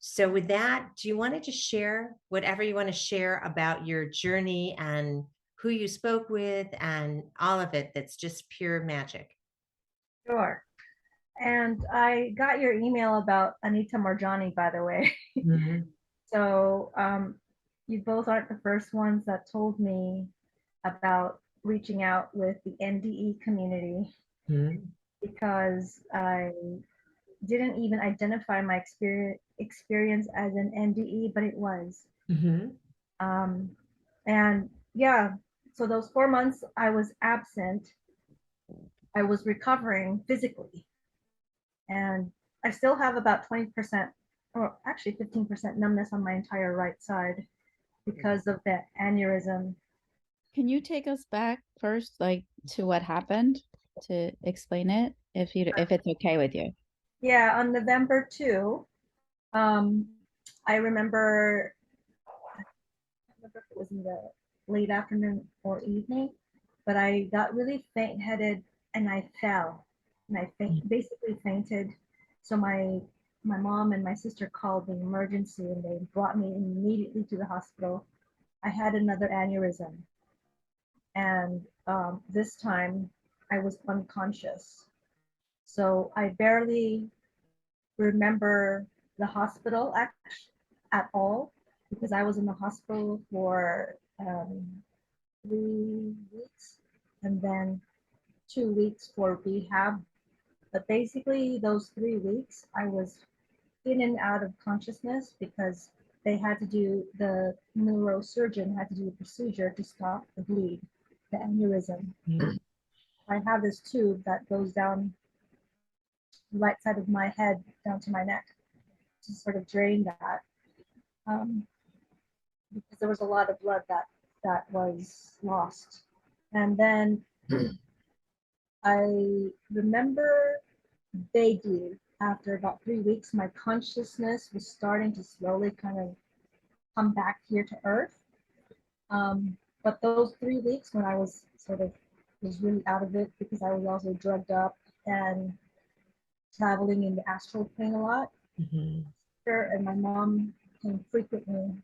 So with that, do you want to just share whatever you want to share about your journey and who you spoke with and all of it that's just pure magic? Sure. And I got your email about Anita Morjani, by the way. Mhm. So you both aren't the first ones that told me about reaching out with the NDE community Mhm. because I didn't even identify my experience as an NDE, but it was. Mhm. Um, and yeah, so those 4 months I was absent, I was recovering physically. And I still have about 20%, or actually 15% numbness on my entire right side because of the aneurysm. Can you take us back first, like to what happened to explain it, if it's okay with you? Yeah, on November 2, um, I remember, I don't remember if it was in the late afternoon or evening, but I got really faint-headed and I fell, and basically fainted. So my mom and my sister called the emergency and they brought me immediately to the hospital. I had another aneurysm, and this time I was unconscious. So I barely remember the hospital at all because I was in the hospital for 3 weeks and then 2 weeks for rehab. But basically, those 3 weeks, I was in and out of consciousness because the neurosurgeon had to do a procedure to stop the bleed, the aneurysm. Mhm. I have this tube that goes down the right side of my head down to my neck to sort of drain that, um, because there was a lot of blood that was lost. And then I remember vaguely after about 3 weeks, my consciousness was starting to slowly kind of come back here to Earth. But those 3 weeks when I was was really out of it because I was also drugged up and traveling in the astral plane a lot. Mhm. Her and my mom came frequently,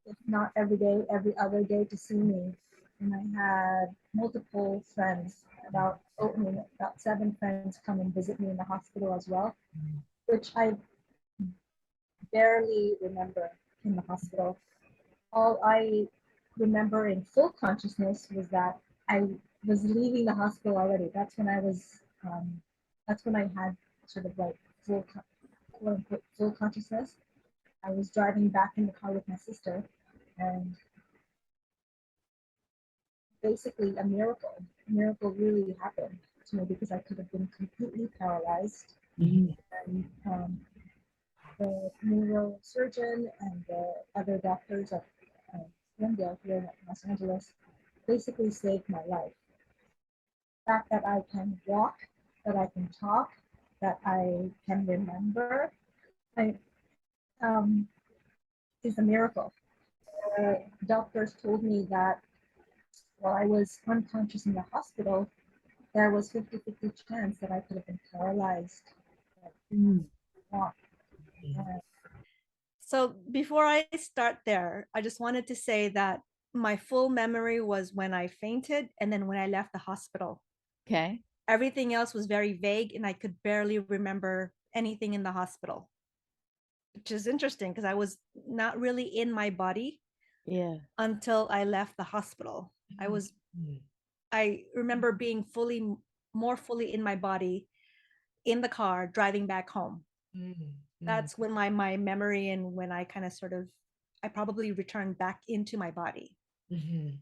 if not every day, every other day to see me. And I had multiple friends, about 7 friends come and visit me in the hospital as well, which I barely remember in the hospital. All I remember in full consciousness was that I was leaving the hospital already. That's when I had sort of like quote unquote full consciousness. I was driving back in the car with my sister, and basically a miracle really happened to me because I could have been completely paralyzed. Mhm. And the neurosurgeon and the other doctors at Glendale here in Los Angeles basically saved my life. The fact that I can walk, that I can talk, that I can remember, I, um, is a miracle. Doctors told me that while I was unconscious in the hospital, there was 50-50 chance that I could have been paralyzed, that Mhm. walk. And So before I start there, I just wanted to say that my full memory was when I fainted and then when I left the hospital. Okay. Everything else was very vague and I could barely remember anything in the hospital, which is interesting because I was not really in my body Yeah. until I left the hospital. I remember being more fully in my body in the car driving back home. Mhm. That's when my memory and when I kind of I probably returned back into my body. Mhm.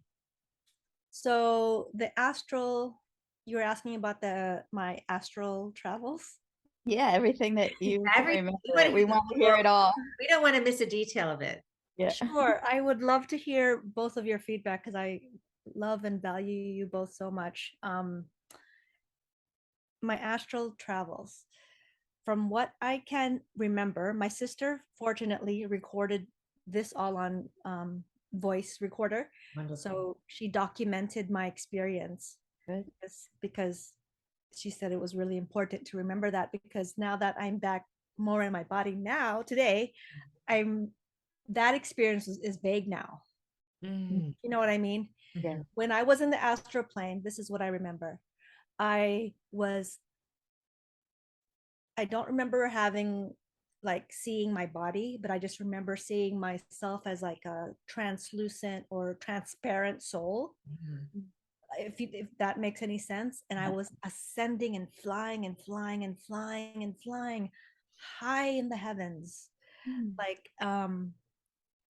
So the astral, you were asking about my astral travels. Yeah, everything that you can Every remember. we want to We hear the want to hear full, it all. we don't want to miss a detail of it. Yeah. Sure, I would love to hear both of your feedback because I love and value you both so much. My astral travels. From what I can remember, my sister fortunately recorded this all on voice recorder. Wonderful. So she documented my experience Good. because she said it was really important to remember that because now that I'm back more in my body now. Today, that experience is vague now. Mm. You know what I mean? Yeah. Mhm. When I was in the astral plane, this is what I remember. I don't remember having like seeing my body, but I just remember seeing myself as like a translucent or transparent soul. Mhm. If that makes any sense. And I Yeah. was ascending and flying and flying and flying and flying high in the heavens, Mm. like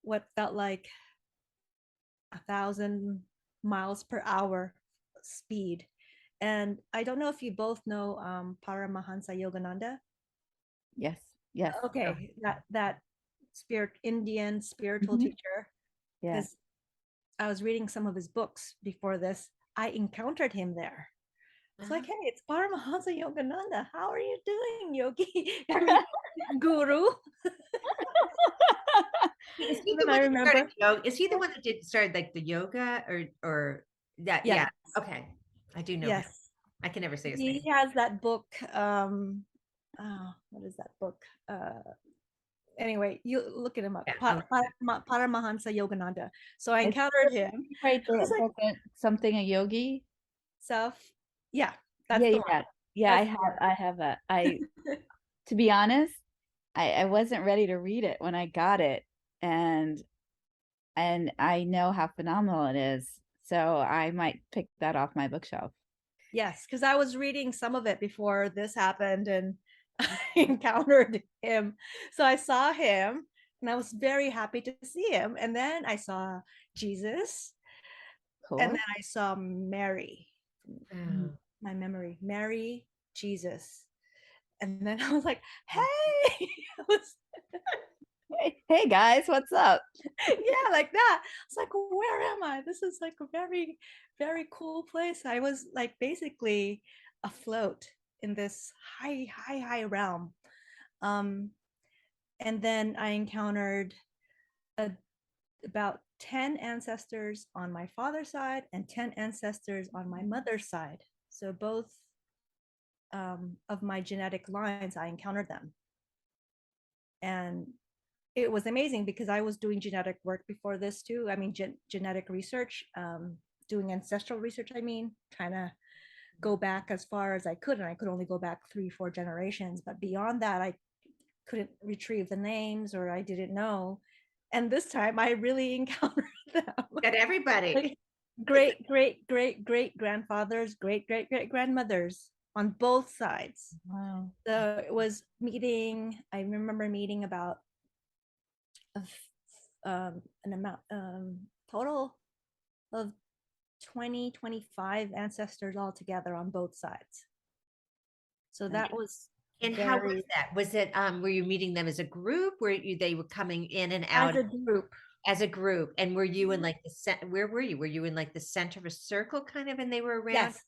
what felt like 1,000 miles per hour speed. And I don't know if you both know Paramahansa Yogananda. Yes. Yes. Okay, that Indian spiritual Mhm. teacher, Yeah. because I was reading some of his books before this. I encountered him there. It's like, hey, it's Paramahansa Yogananda. How are you doing, Yogi? I mean, Guru. Is he And the then I one that started remember, yoga? Is he the one that started like the yoga or that? yes, Yeah. Okay. I do know him. yes, I can never say his he name. has that book. What is that book? Anyway, you look at him up. Yeah. I'll, Paramahansa Yogananda. So I Is encountered him. he write He's the like book something a yogi? self. Yeah, that's Yeah, the yeah. one. Yeah, That's the one. I have a to be honest, I wasn't ready to read it when I got it, and I know how phenomenal it is. So I might pick that off my bookshelf. Yes, because I was reading some of it before this happened and I encountered him. So I saw him and I was very happy to see him. And then I saw Jesus and Cool. then I saw Mary. Mm. oh. My memory, Mary, Jesus. And then I was like, hey, I was, Hey guys, what's up? yeah, like that. It's like, where am I? This is like a very, very cool place. I was like basically afloat in this high realm. Um, and then I encountered a, about 10 ancestors on my father's side and 10 ancestors on my mother's side. So both of my genetic lines, I encountered them. And it was amazing because I was doing genetic work before this too. I mean, genetic research, doing ancestral research. I mean, trying to go back as far as I could, and I could only go back 3, 4 generations. But beyond that, I couldn't retrieve the names, or I didn't know. And this time, I really encountered them. Got everybody. Like great grandfathers, great grandmothers on both sides. Wow. So it was meeting. I remember meeting about an amount total of 20-25 ancestors all together on both sides. So that was And how was very that? Was it were you meeting them as a group? Were you they were coming in and as out a group. as a group? And were you in like where were you? Were you in like the center of a circle kind of and they were around? Yes,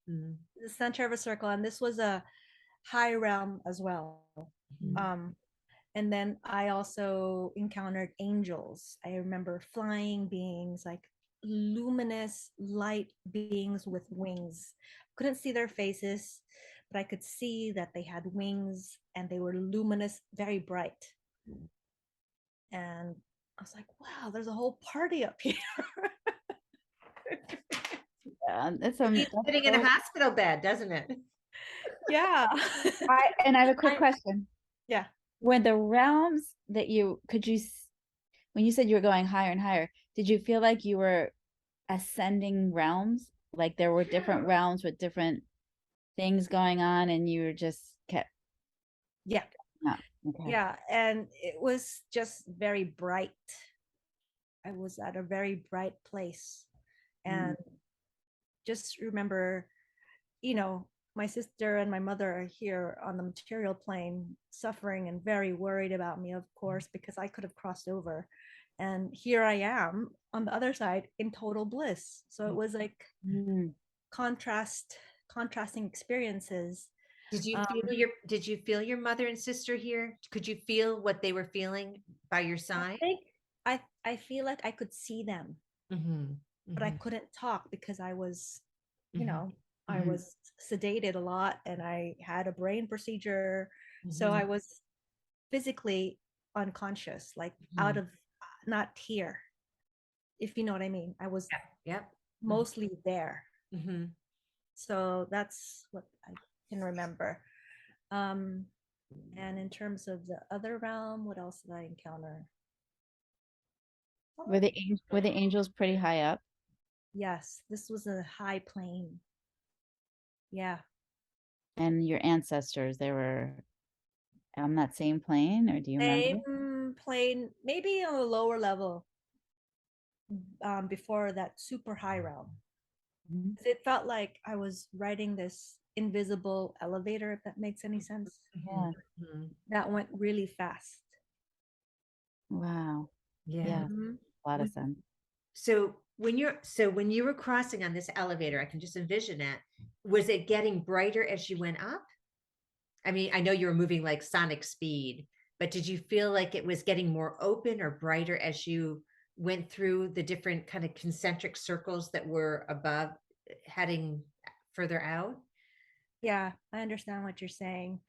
Mm. the center of a circle, and this was a high realm as well. Mhm. And then I also encountered angels. I remember flying beings, like luminous light beings with wings. Couldn't see their faces, but I could see that they had wings and they were luminous, very bright. And I was like, wow, there's a whole party up here. Yeah, that's He's sitting in a so- hospital bed, doesn't it? Yeah. and I have a quick I- question. yeah. When the realms that when you said you were going higher and higher, did you feel like you were ascending realms? Like there were different realms with different things going on and you were just kept Yeah. up. Okay. Yeah. And it was just very bright. I was at a very bright place. And just remember, my sister and my mother are here on the material plane, suffering and very worried about me, of course, because I could have crossed over. And here I am on the other side in total bliss. So it was like Mm. contrasting experiences. Did you feel your mother and sister here? Could you feel what they were feeling by your I side? think I feel like I could see them, Mm-hmm. but I Mm-hmm. couldn't talk because I was, Mm-hmm. I Mhm. was sedated a lot and I had a brain procedure. So Mm-hmm. I was physically unconscious, like out of, not here, if you know what I mean. I was Yep. mostly there. Mm-hmm. So that's what I can remember. And in terms of the other realm, what else did I encounter? Were the angels pretty high up? Yes, this was a high plane. Yeah. And your ancestors, they were on that same plane, or do you remember? Same plane, maybe on a lower level, before that super high realm. Mhm. It felt like I was riding this invisible elevator, if that makes any sense. Yeah. That went really fast. Wow. Yeah. Yeah, Mhm. a lot of sense. So when you were crossing on this elevator, I can just envision it. Was it getting brighter as you went up? I mean, I know you were moving like sonic speed, but did you feel like it was getting more open or brighter as you went through the different kind of concentric circles that were above, heading further out? Yeah, I understand what you're saying.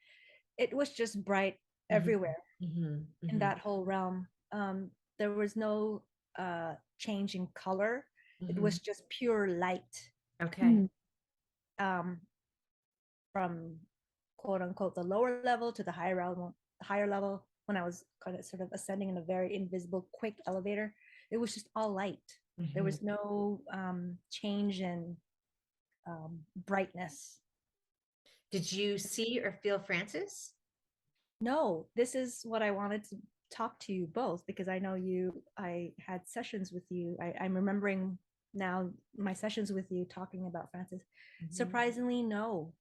It was just bright Mhm. everywhere Mhm. in Mhm. that whole realm. There was no change in color. It was just pure light, Okay. um, from quote unquote the lower level to the higher level. When I was kind of sort of ascending in a very invisible, quick elevator, it was just all light. There was no change in brightness. Did you see or feel Francis? No, this is what I wanted to talk to you both, because I know you, I had sessions with you. I'm remembering now my sessions with you talking about Francis. Surprisingly, no,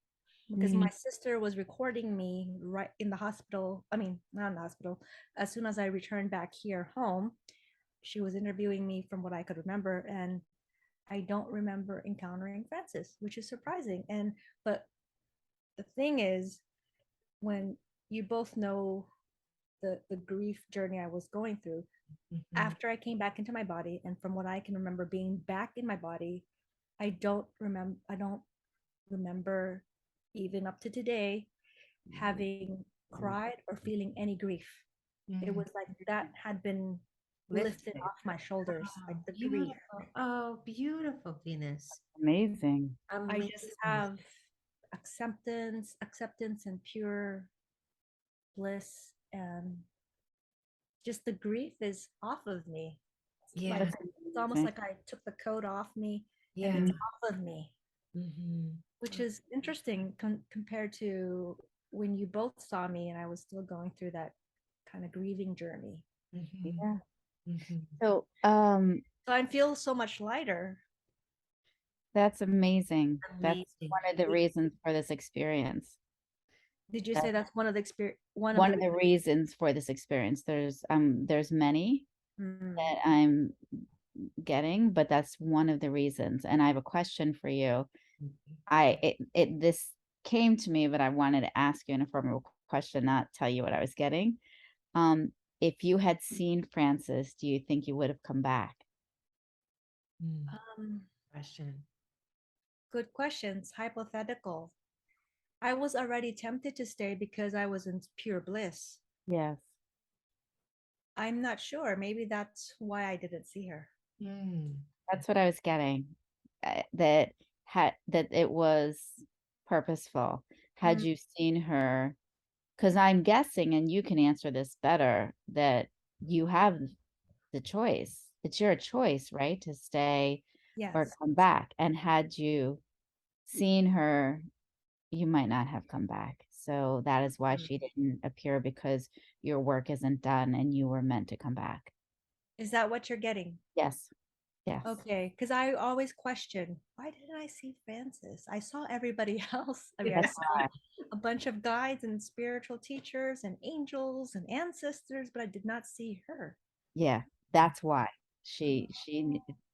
because my sister was recording me right in the hospital. I mean, not in the hospital. As soon as I returned back here home, she was interviewing me from what I could remember. And I don't remember encountering Francis, which is surprising. But the thing is, when you both know the grief journey I was going through, after I came back into my body, and from what I can remember being back in my body, I don't remember even up to today having cried or feeling any grief. It was like that had been lifted Lifted. off my shoulders, like the grief. Beautiful. Oh, beautiful, Venus. Amazing. I just Amazing. have acceptance and pure bliss, and just the grief is off of me. Yeah. Like it's almost like I took the coat off me and Yeah. it's off of me, Mhm. which is interesting compared to when you both saw me and I was still going through that kind of grieving journey. Mhm. Yeah. Mhm. So, So I feel so much lighter. that's amazing. That's Amazing. one of the reasons for this experience. Did you say That's that's one of the experience? one of the reasons for this experience. There's many that I'm getting, but that's one of the reasons. And I have a question for you. This came to me, but I wanted to ask you in a formal question, not tell you what I was getting. If you had seen Francis, do you think you would have come back? Question. Good questions. Hypothetical. I was already tempted to stay because I was in pure bliss. Yes. I'm not sure. Maybe that's why I didn't see her. That's what I was getting. That it was purposeful. Had you seen her, because I'm guessing, and you can answer this better, that you have the choice. It's your choice, right? To stay or Yes. come back. And had you seen her, you might not have come back. So that is why she didn't appear, because your work isn't done and you were meant to come back. Is that what you're getting? Yes. Yes. Okay, because I always question, why didn't I see Francis? I saw everybody else. I mean, I That's saw why. a bunch of guides and spiritual teachers and angels and ancestors, but I did not see her. Yeah, that's why they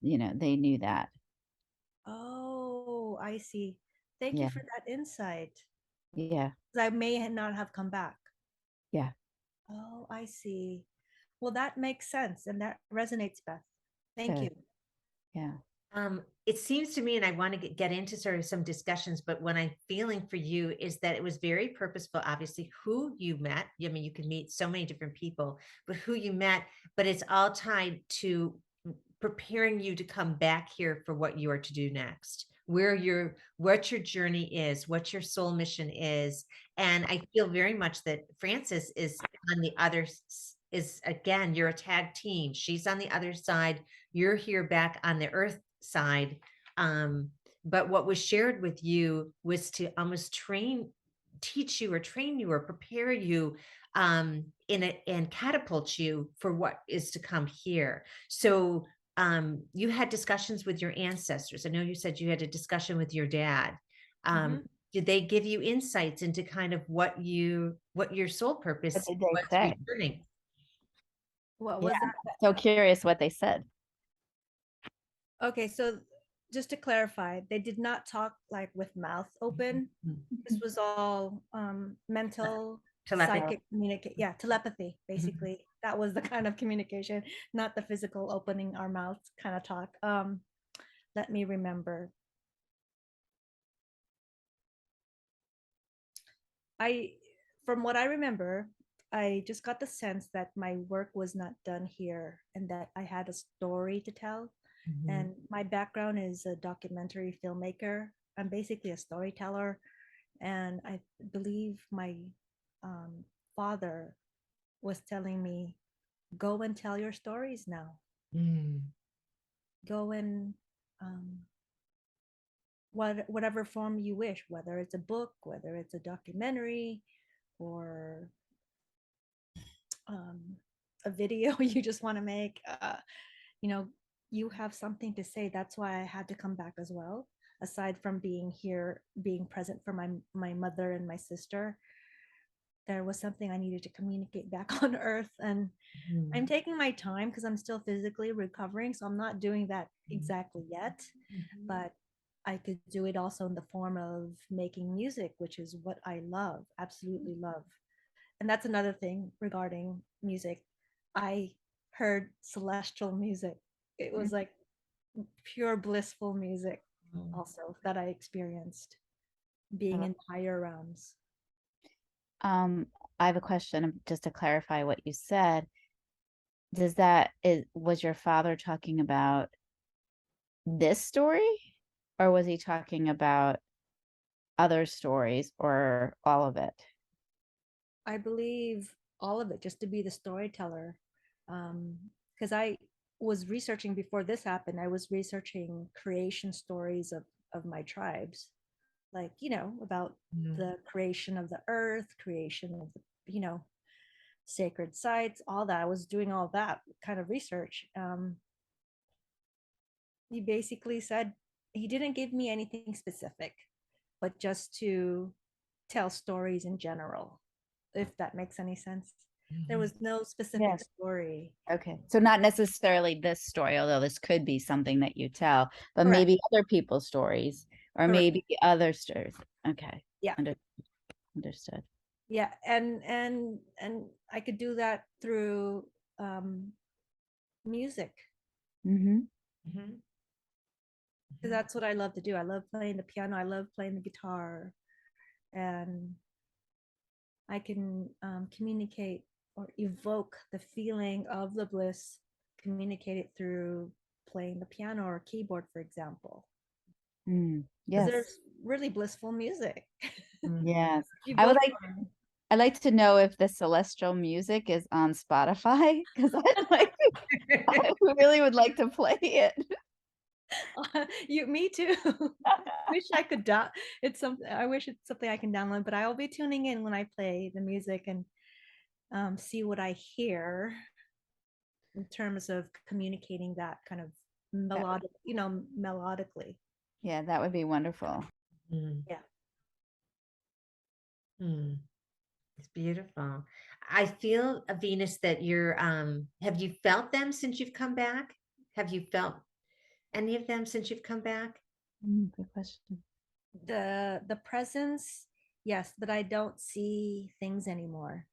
knew that. Oh, I see. Thank you Yeah. for that insight. Yeah. 'Cause I may not have come back. Yeah. Oh, I see. Well, that makes sense and that resonates, Beth. Thank Good. you. Yeah. It seems to me, and I want to get into sort of some discussions, but what I'm feeling for you is that it was very purposeful, obviously, who you met. I mean, you can meet so many different people, but who you met, but it's all tied to preparing you to come back here for what you are to do next, what your journey is, what your soul mission is. And I feel very much that Frances is on the other is again, you're a tag team. She's on the other side. You're here back on the earth side. But what was shared with you was to almost teach you or train you or prepare you and catapult you for what is to come here. So you had discussions with your ancestors. I know you said you had a discussion with your dad. Mhm. Did they give you insights into kind of what your soul What purpose did they was say? returning? What Yeah, was that? so curious what they said. Okay, so just to clarify, they did not talk like with mouth open. This was all mental, Telepathy. psychic communicate. Yeah, telepathy, basically. That was the kind of communication, not the physical opening our mouths kind of talk. Let me remember. I, from what I remember, I just got the sense that my work was not done here and that I had a story to tell. And my background is a documentary filmmaker. I'm basically a storyteller. And I believe my father was telling me, go and tell your stories now. Go and whatever form you wish, whether it's a book, whether it's a documentary, or a video you just want to make, you know, you have something to say. That's why I had to come back as well. Aside from being here, being present for my mother and my sister, there was something I needed to communicate back on Earth. And I'm taking my time because I'm still physically recovering, so I'm not doing that exactly yet. But I could do it also in the form of making music, which is what I love, absolutely love. And that's another thing regarding music. I heard celestial music. It was like pure blissful music also that I experienced being in higher realms. I have a question just to clarify what you said. Was your father talking about this story, or was he talking about other stories, or all of it? I believe all of it, just to be the storyteller. Because I was researching before this happened, I was researching creation stories of my tribes, like, about the creation of the earth, creation of the, sacred sites, all that. I was doing all that kind of research. He basically said he didn't give me anything specific, but just to tell stories in general, if that makes any sense. There was no specific Yes. story. Okay, so not necessarily this story, although this could be something that you tell, but Correct. maybe other people's stories, or Correct. maybe other stories. Okay. Yeah. Understood. Yeah, and I could do that through music, Mm-hmm. because that's what I love to do. I love playing the piano, I love playing the guitar, and I can communicate or evoke the feeling of the bliss, communicate it through playing the piano or keyboard, for example. Mm, Because yes. there's really blissful music. Yes. You I would both I'd like to know if the celestial music is on Spotify, because I really would like to play it. me too. Wish I could it's something I wish it's something I can download, but I'll be tuning in when I play the music and see what I hear in terms of communicating that kind of melodic, melodically. Yeah, that would be wonderful. Yeah. It's beautiful. I feel, Venus, that you're have you felt them since you've come back? Have you felt any of them since you've come back? Good question. The presence, yes, but I don't see things anymore.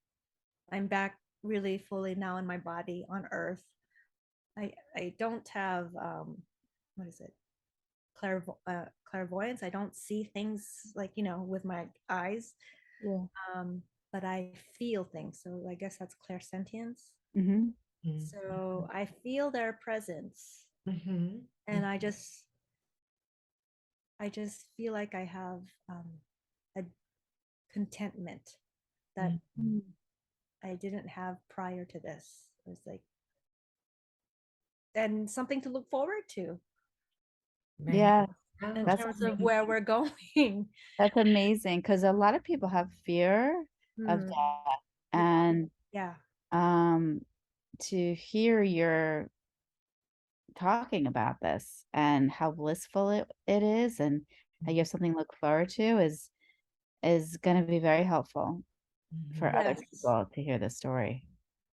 I'm back really fully now in my body on Earth. I don't have what is it? clairvoyance. I don't see things like, with my eyes, Yeah. but I feel things. So I guess that's clairsentience. Mm-hmm. So I feel their presence, Mhm. and I just feel like I have a contentment that Mm. I didn't have prior to this. It was like, and something to look forward to Right. Yeah, in That's terms of amazing. where we're going. that's amazing because a lot of people have fear of Hmm. death, and Yeah. um, to hear your talking about this and how blissful it is and how you have something to look forward to is going to be very helpful for Mhm. other Yes. people to hear the story.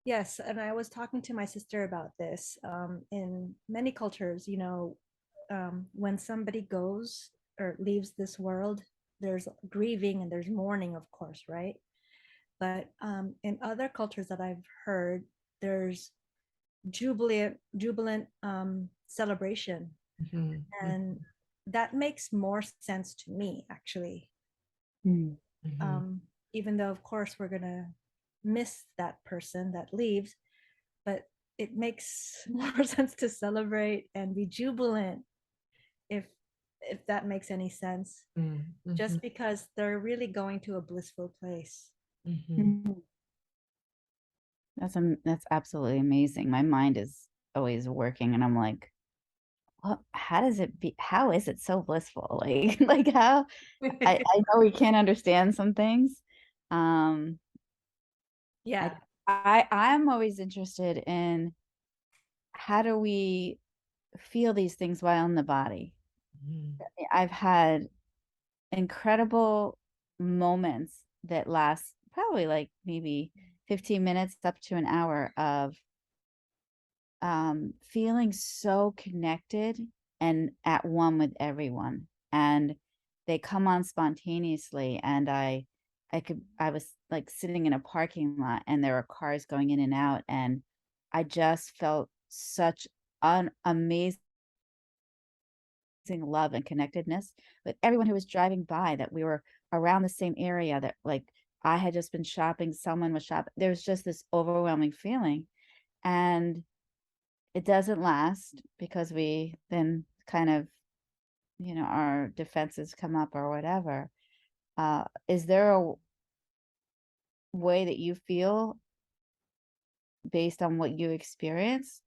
Yes, and I was talking to my sister about this. In many cultures, when somebody goes or leaves this world, there's grieving and there's mourning, of course, right? But in other cultures that I've heard, there's jubilant celebration, Mhm. and that makes more sense to me, actually. Mm. Mhm. Even though, of course, we're gonna miss that person that leaves, but it makes more sense to celebrate and be jubilant, if that makes any sense, Mhm. just because they're really going to a blissful place. Mhm. Mm. That's absolutely amazing. My mind is always working, and I'm like, well, how is it so blissful? Like how I know we can't understand some things. Um, Yeah. I'm always interested in how do we feel these things while in the body. Mhm. I've had incredible moments that last probably like maybe 15 minutes up to an hour of feeling so connected and at one with everyone. And they come on spontaneously. And I was like sitting in a parking lot and there were cars going in and out. And I just felt such an amazing love and connectedness with everyone who was driving by, that we were around the same area, that like I had just been shopping, someone was shopping. There's just this overwhelming feeling. And it doesn't last because we then kind of, our defenses come up or whatever. Is there a way that you feel based on what you experience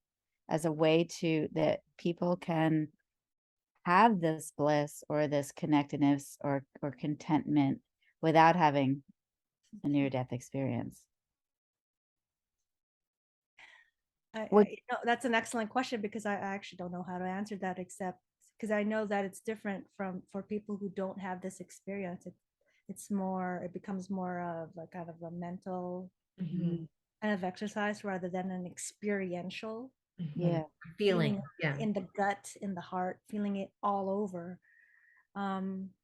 as a way to that people can have this bliss or this connectedness or contentment without having a near death experience? What That's an excellent question, because I actually don't know how to answer that, except because I know that it's different for people who don't have this experience. It becomes more of like kind of a mental Mhm. kind of exercise rather than an experiential Mhm. Yeah. Feeling. Yeah. in the gut, in the heart, feeling it all over. Um,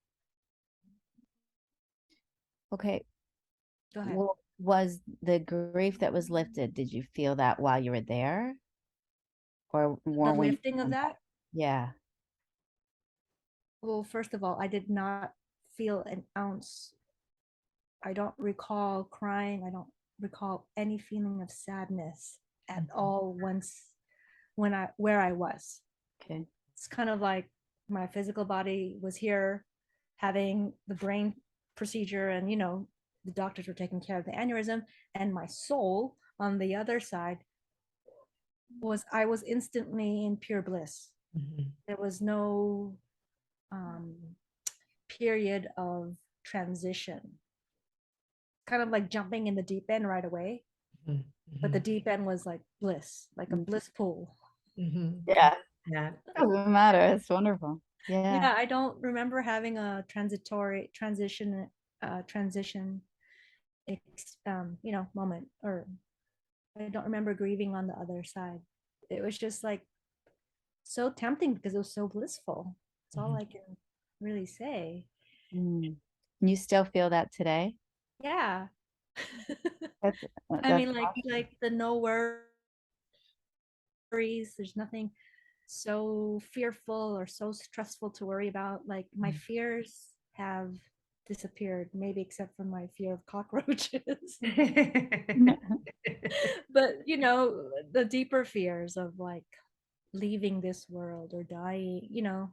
Okay. Go ahead. Well, was the grief that was lifted, did you feel that while you were there or The more when you lifting of come back? that. Yeah. Well, first of all, I did not feel an ounce. I don't recall crying. I don't recall any feeling of sadness at all where I was. Okay. It's kind of like my physical body was here having the brain procedure, and the doctors were taking care of the aneurysm, and my soul on the other side I was instantly in pure bliss. Mhm. There was no um, period of transition, kind of like jumping in the deep end right away, Mhm. but the Mhm. deep end was like bliss, like a Mm. bliss pool. Mhm. Yeah. Yeah. Doesn't matter. It's wonderful. Yeah. Yeah, I don't remember having a transitory transition moment, or I don't remember grieving on the other side. It was just like so tempting because it was so blissful. That's all Mhm. I can really say. Mm. You still feel that today? Yeah. That's I that's mean, like the no worries, there's nothing so fearful or so stressful to worry about. Like my fears have disappeared, maybe except for my fear of cockroaches. But you know, the deeper fears of like leaving this world or dying, you know,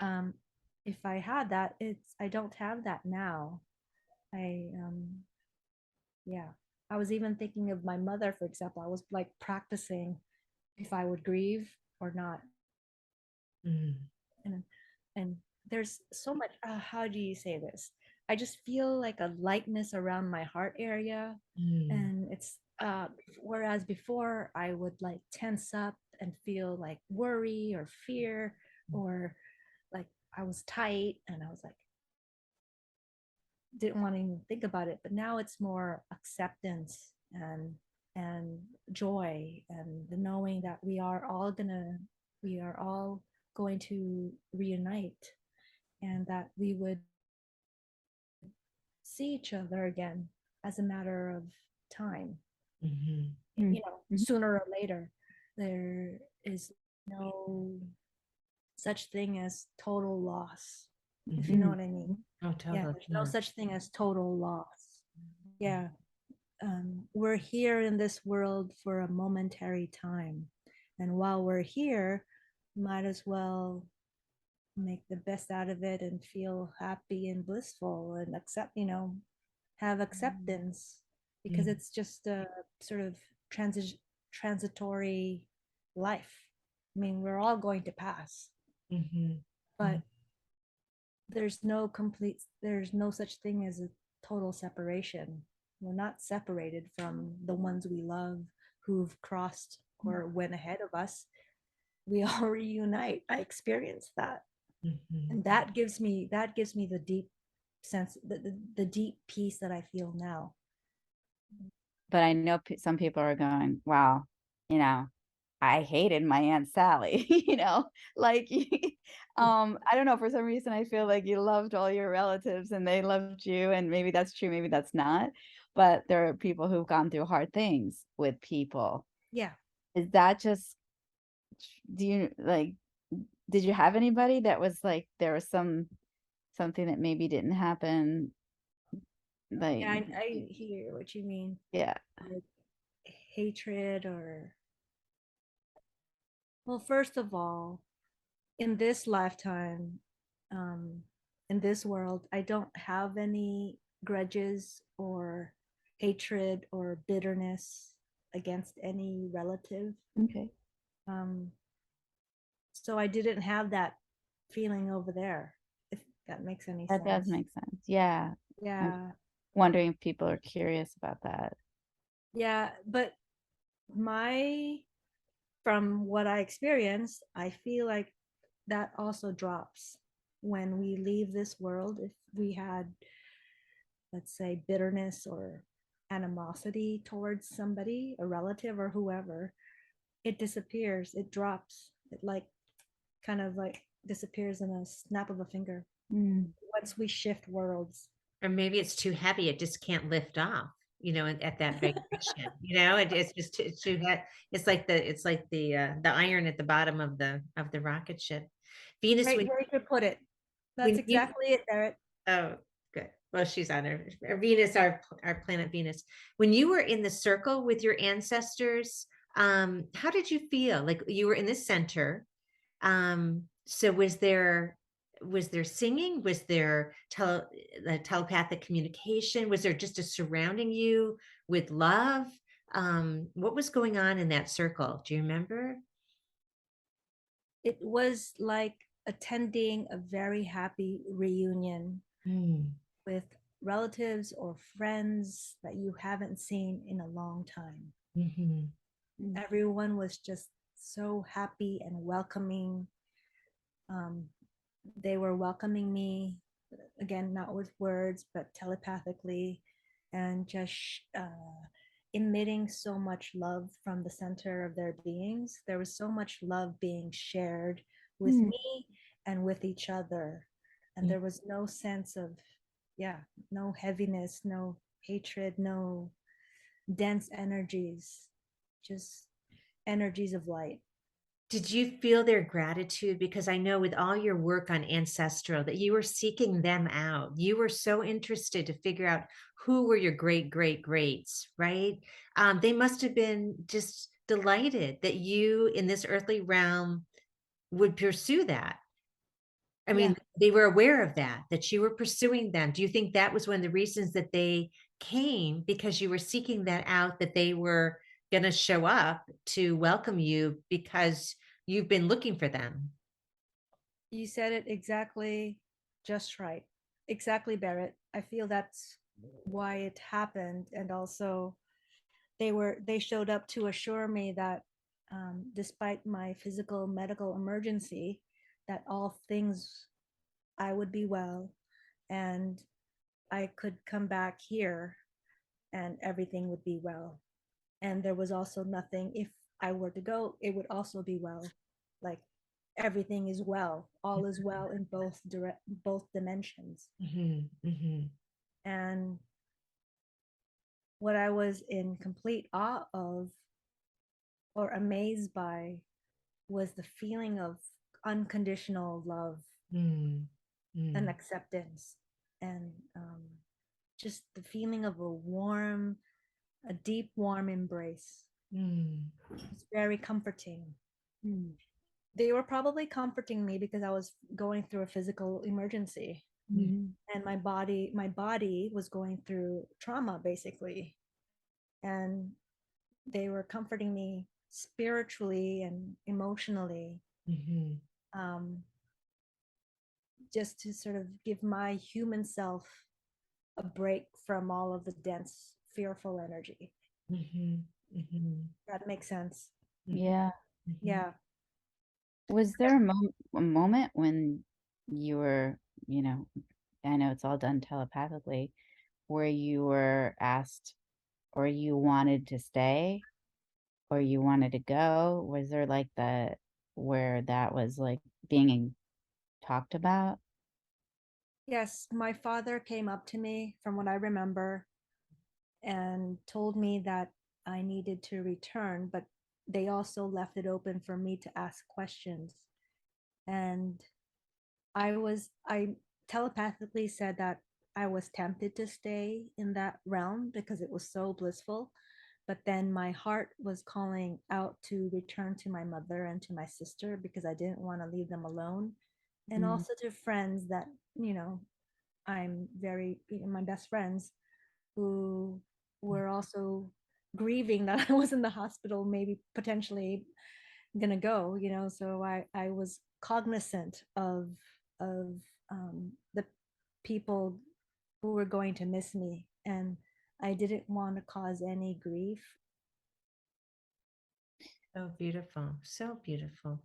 um if I had that, I don't have that now. I yeah, I was even thinking of my mother, for example. I was like practicing if I would grieve or not. Mm. And there's so much, how do you say this, I just feel like a lightness around my heart area. Mm. And it's whereas before I would like tense up and feel like worry or fear, or like I was tight and I was like didn't want to even think about it. But now it's more acceptance and joy, and the knowing that we are all going to reunite, and that we would see each other again as a matter of time. Mhm. You know, sooner or later. There is no such thing as total loss, if you know what I mean. Oh, Yeah, totally. there's no such thing as total loss. Yeah. We're here in this world for a momentary time. And while we're here, might as well make the best out of it and feel happy and blissful and accept, you know, have acceptance, because it's just a sort of transitory life. I mean, we're all going to pass, but there's no such thing as a total separation. We're not separated from the ones we love who've crossed or went ahead of us. We all reunite. I experienced that. And that gives me the deep sense, the deep peace that I feel now. But I know some people are going, wow, you know, I hated my Aunt Sally, you know, like, I don't know, for some reason, I feel like you loved all your relatives and they loved you, and maybe that's true, maybe that's not. But there are people who've gone through hard things with people. Yeah. Is that just, do you like, did you have anybody that was like, there was something that maybe didn't happen? Like, Yeah, I hear what you mean. yeah. Like hatred or, well, first of all, in this lifetime, um, in this world, I don't have any grudges or hatred or bitterness against any relative. Okay. Um, so I didn't have that feeling over there, if that makes any That does sense. make sense. Yeah. I'm Yeah. wondering if people are curious about that. Yeah. But my, from what I experienced, I feel like that also drops when we leave this world. If we had, let's say, bitterness or animosity towards somebody, a relative or whoever, it disappears, it drops, it like kind of like disappears in a snap of a finger once we shift worlds. Or maybe it's too heavy, it just can't lift off, you know, at that vibration, you know, it's just too it's like the iron at the bottom of the rocket ship. Venus, Great way to put it. That's when you, exactly it, Berit. oh, good. Well, she's on her Venus, our planet Venus. When you were in the circle with your ancestors, how did you feel? Like you were in the center. So was there singing? Was there the telepathic communication? Was there just a surrounding you with love? What was going on in that circle? Do you remember? It was like attending a very happy reunion with relatives or friends that you haven't seen in a long time. Everyone was just so happy and welcoming. They were welcoming me, again, not with words, but telepathically, and just emitting so much love from the center of their beings. There was so much love being shared with me and with each other. And there was no sense of, yeah, no heaviness, no hatred, no dense energies, just energies of light. Did you feel their gratitude? Because I know with all your work on ancestral that you were seeking them out. You were so interested to figure out who were your great great greats, right? They must have been just delighted that you in this earthly realm would pursue that. I Yeah. mean, they were aware of that, that you were pursuing them. Do you think that was one of the reasons that they came because you were seeking that out, that they were going to show up to welcome you because you've been looking for them? You said it exactly just right. Exactly, Barrett. I feel that's why it happened. And also they showed up to assure me that despite my physical medical emergency, that all things I would be well and I could come back here and everything would be well. And there was also nothing, if I were to go, it would also be well. Like everything is well, all is well in both dimensions. Mhm, mhm, And what I was in complete awe of or amazed by was the feeling of unconditional love mm, and mm, acceptance, and just the feeling of a deep, warm embrace. mm, It's very comforting. mm, They were probably comforting me because I was going through a physical emergency, mhm, and my body was going through trauma basically, and they were comforting me spiritually and emotionally, mhm, um, just to sort of give my human self a break from all of the dense, fearful energy. mhm, mhm, That makes sense. mhm, Yeah. mhm. Yeah. Was there a moment when you were, you know, I know it's all done telepathically, where you were asked or you wanted to stay or you wanted to go? Was there like where that was like being talked about? Yes, my father came up to me from what I remember and told me that I needed to return, but they also left it open for me to ask questions. And I telepathically said that I was tempted to stay in that realm because it was so blissful. But then my heart was calling out to return to my mother and to my sister because I didn't want to leave them alone. And Mm. also to friends that, you know, my best friends who were also grieving that I was in the hospital, maybe potentially gonna go, you know. So I was cognizant of the people who were going to miss me, and I didn't want to cause any grief. So beautiful. So beautiful.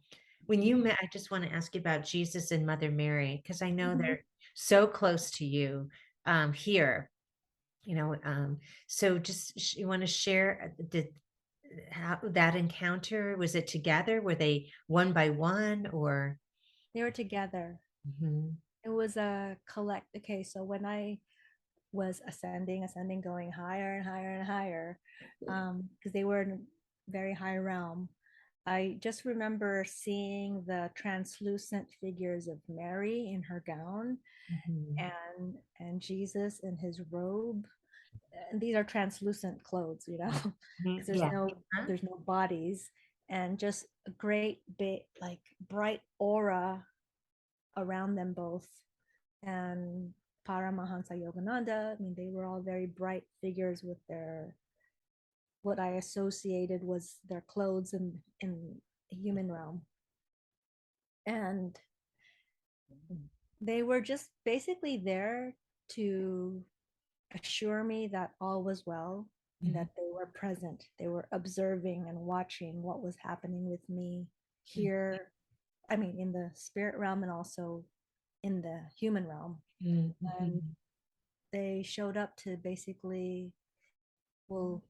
When you met, I just want to ask you about Jesus and Mother Mary, because I know Mhm. they're so close to you here, so just you want to share how that encounter, was it together? Were they one by one or? They were together. Mhm, It was a collect. Okay, so when I was ascending, going higher and higher and higher, because they were in a very high realm. I just remember seeing the translucent figures of Mary in her gown mhm, and Jesus in his robe. And these are translucent clothes, you know, mhm, because there's yeah. no Huh? there's no bodies, and just a great big like bright aura around them both. And Paramahansa Yogananda, I mean, they were all very bright figures with their, what I associated was their clothes in human realm. And they were just basically there to assure me that all was well and Mhm, that they were present. They were observing and watching what was happening with me here. I mean, in the spirit realm and also in the human realm. mhm, And mhm, they showed up to basically, well,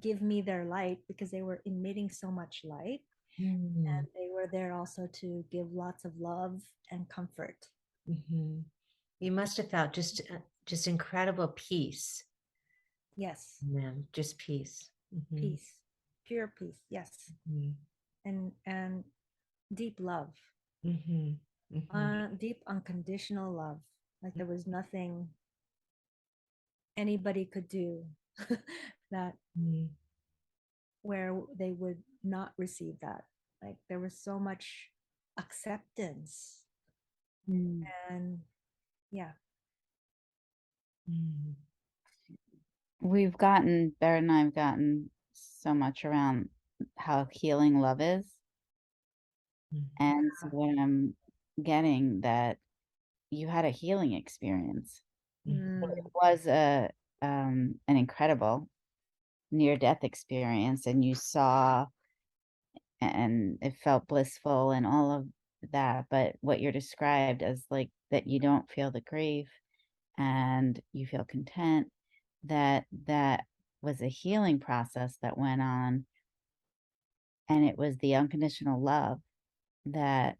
give me their light because they were emitting so much light. mhm, And they were there also to give lots of love and comfort. mhm. You must have felt just incredible peace, Yes, man, just peace. Mhm, peace, pure peace. Yes. mhm, And deep love, Mhm. Mhm. deep unconditional love. Like there was nothing anybody could do that Mhm. where they would not receive that. Like there was so much acceptance Mm. and yeah. Mhm. Barrett and I have gotten so much around how healing love is. And so what I'm getting that you had a healing experience. Mhm. It was an incredible near-death experience, and you saw, and it felt blissful and all of that. But what you're described as like that you don't feel the grief and you feel content, that was a healing process that went on, and it was the unconditional love that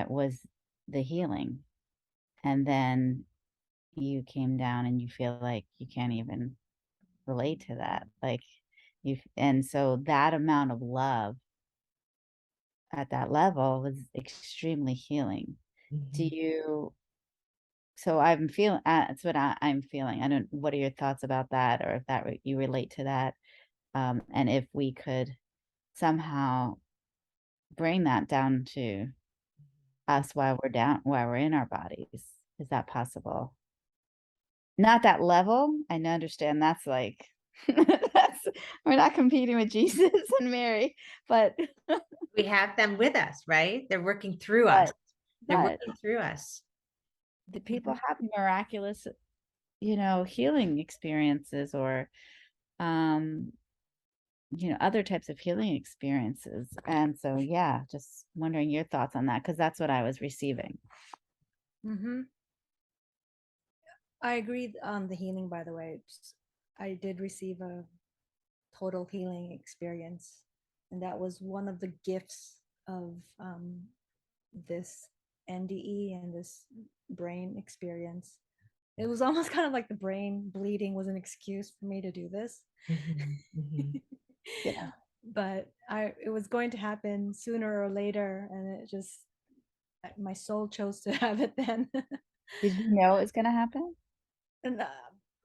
was the healing. And then you came down and you feel like you can't even relate to that, like and so that amount of love at that level was extremely healing. Do Mhm. you So I'm feeling, that's what I'm feeling. I don't, what are your thoughts about that, or if that you relate to that, and if we could somehow bring that down to us while we're in our bodies. Is that possible? Not that level. I understand that's like that's we're not competing with Jesus and Mary, but We have them with us, right? They're working through us. but They're but working through us. the people have miraculous, healing experiences, or um other types of healing experiences. And so yeah, just wondering your thoughts on that, because that's what I was receiving. Mm-hmm. I agree on the healing, by the way. I did receive a total healing experience. And that was one of the gifts of this NDE and this brain experience. It was almost kind of like the brain bleeding was an excuse for me to do this. Mhm. Mhm. Yeah. But it was going to happen sooner or later, and it just my soul chose to have it then. Did you know it was going to happen? And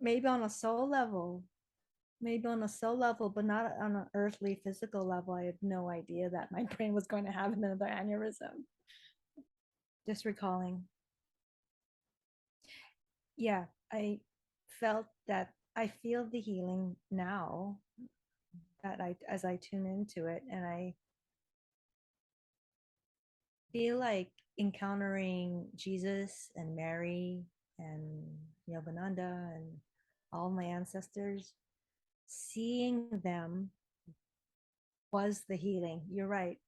maybe on a soul level, but not on an earthly physical level. I had no idea that my brain was going to have another aneurysm. Just recalling. Yeah, I felt that I feel the healing now that as I tune into it, and I feel like encountering Jesus and Mary and Yogananda and all my ancestors, seeing them was the healing. You're right.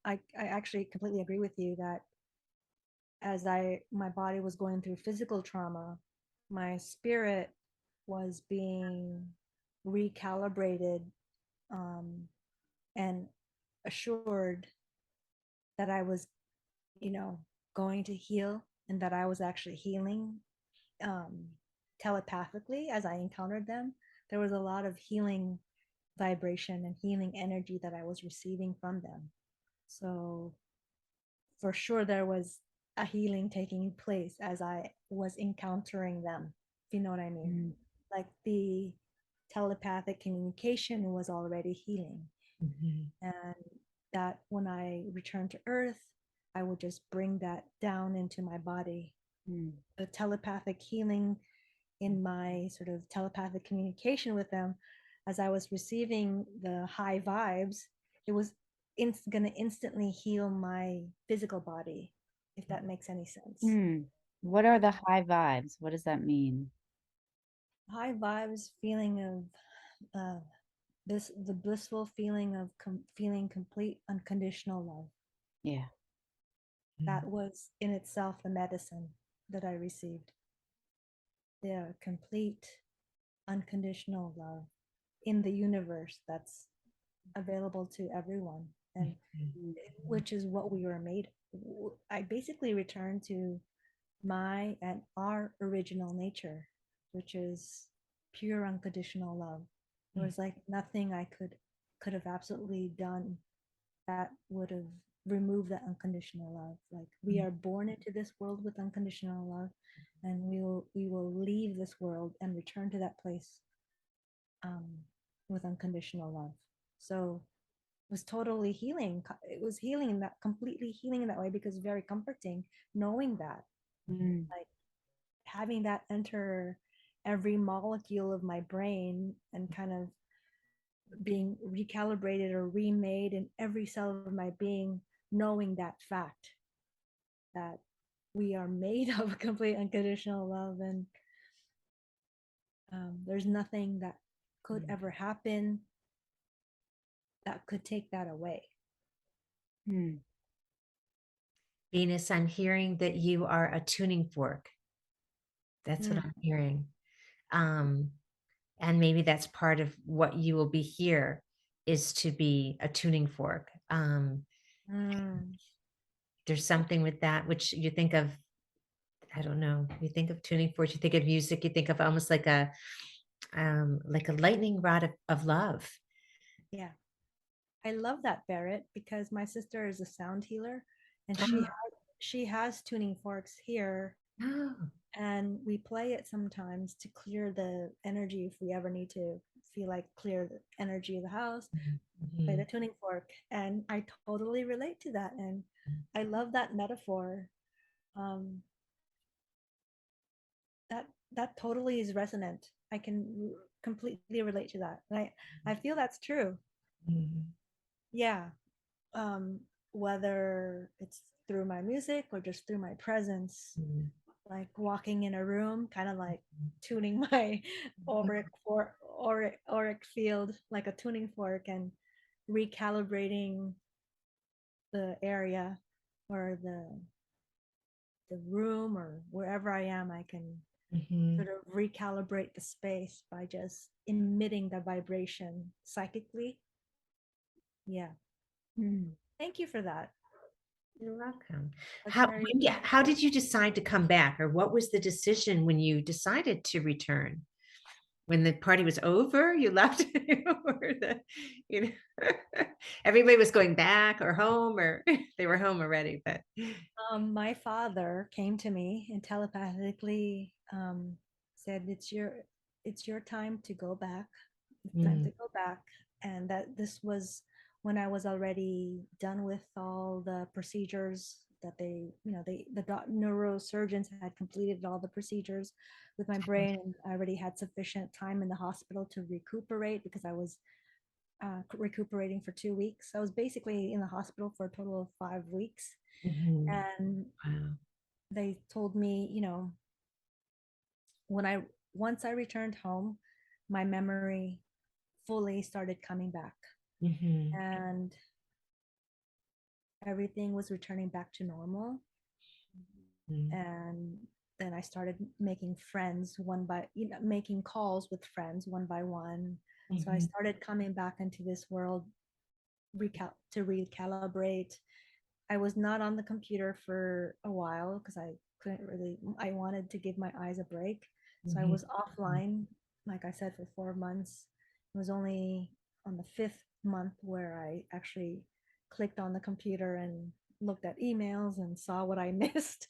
I actually completely agree with you that as my body was going through physical trauma, my spirit was being recalibrated, um, and assured that I was, you know, going to heal, and that I was actually healing, um, telepathically as I encountered them. There was a lot of healing vibration and healing energy that I was receiving from them. So for sure there was a healing taking place as I was encountering them, if you know what I mean. Mm. Like the telepathic communication was already healing. Mhm. And that when I returned to Earth, I would just bring that down into my body. Mm. The telepathic healing in my sort of telepathic communication with them, as I was receiving the high vibes, it was going to instantly heal my physical body, if that makes any sense. Mm. What are the high vibes? What does that mean? High vibes, feeling of the blissful feeling of feeling complete unconditional love. Yeah. That was in itself the medicine that I received. The complete unconditional love in the universe that's available to everyone, and Mm. which is what we were made. I basically returned to my and our original nature, which is pure unconditional love. There was like nothing I could could have absolutely done that would have removed that unconditional love. Like we are born into this world with unconditional love, and we will leave this world and return to that place um, with unconditional love. So it was totally healing. It was healing, that completely healing in that way, because very comforting knowing that, Mm. like having that enter every molecule of my brain and kind of being recalibrated or remade in every cell of my being, knowing that fact that we are made of complete unconditional love, and there's nothing that could ever happen that could take that away. Mm. Venus, I'm hearing that you are a tuning fork. That's what I'm hearing. And maybe that's part of what you will be here, is to be a tuning fork. There's something with that, which you think of, I don't know, you think of tuning forks, you think of music, you think of almost like a lightning rod of love. Yeah, I love that, Berit, because my sister is a sound healer, and Oh. she has tuning forks here, Oh. and we play it sometimes to clear the energy if we ever need to feel like clear the energy of the house. Play the tuning fork, and I totally relate to that, and I love that metaphor. Um, that totally is resonant. I can completely relate to that, and I feel that's true. Yeah. um, Whether it's through my music or just through my presence, like walking in a room, kind of like tuning my auric field like a tuning fork, and recalibrating the area or the room or wherever I am. I can sort of recalibrate the space by just emitting the vibration psychically. Yeah. Thank you for that. You're welcome. That's How, very how did you decide to come back, or what was the decision when you decided to return? When the party was over, you left, or everybody was going back or home, or they were home already, but. my father came to me and telepathically said, it's your time to go back. It's time to go back. And that this was when I was already done with all the procedures that the neurosurgeons had completed all the procedures with my brain, and I already had sufficient time in the hospital to recuperate, because I was recuperating for 2 weeks. I was basically in the hospital for a total of 5 weeks. And Wow. they told me, once I returned home, my memory fully started coming back, and everything was returning back to normal. And then I started making friends making calls with friends one by one. So I started coming back into this world to recalibrate. I was not on the computer for a while because I wanted to give my eyes a break. So I was offline, like I said, for 4 months. It was only on the 5th month where I actually clicked on the computer and looked at emails and saw what I missed.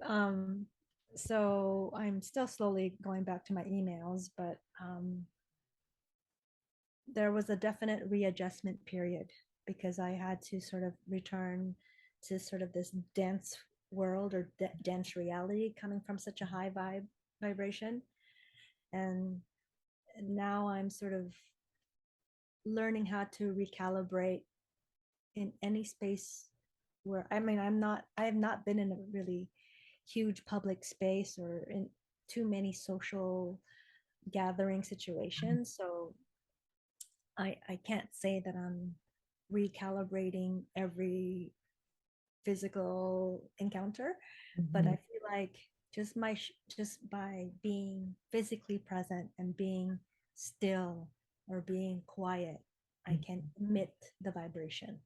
um, so I'm still slowly going back to my emails, but there was a definite readjustment period, because I had to sort of return to sort of this dense world or dense reality coming from such a high vibration. And now I'm sort of learning how to recalibrate in any space where, I mean, I have not been in a really huge public space or in too many social gathering situations. So I can't say that I'm recalibrating every physical encounter, but I feel like just by being physically present and being still or being quiet, I can emit the vibration,